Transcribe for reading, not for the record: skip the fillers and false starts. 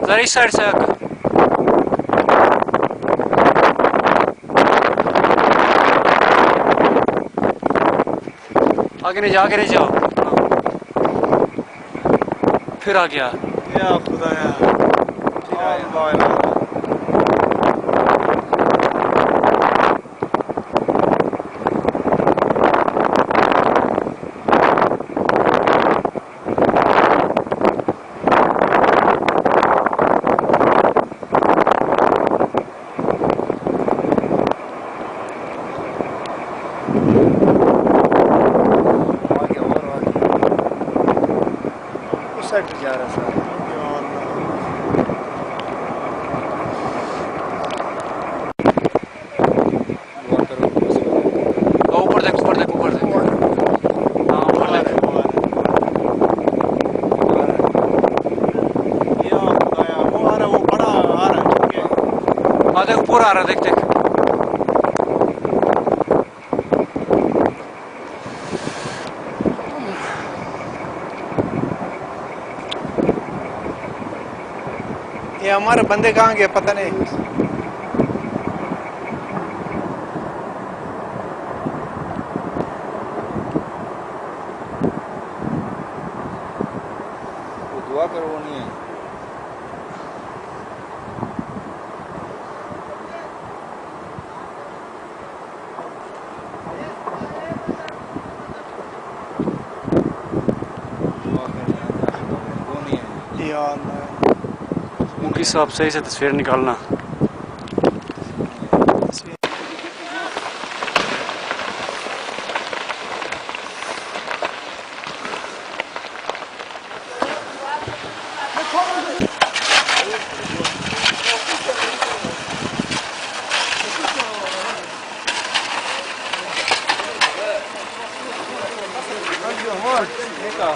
जरा इस साइड से आकर आगे नहीं जाओ, आगे नहीं जाओ। फिर आ गया। या खुदाया, फिर आया। साइड जा रहा सर। ऊपर देख, ऊपर देख, ऊपर देख। हाँ ऊपर देख। वो आ रहा, वो बड़ा आ रहा है। हाँ देख, ऊपर आ रहा, देख देख। ये हमारे बंदे कहाँ गए पता नहीं। दुआ करो, वो नहीं है। उनकी हिसाब सही से तस्वीर निकालना। देखा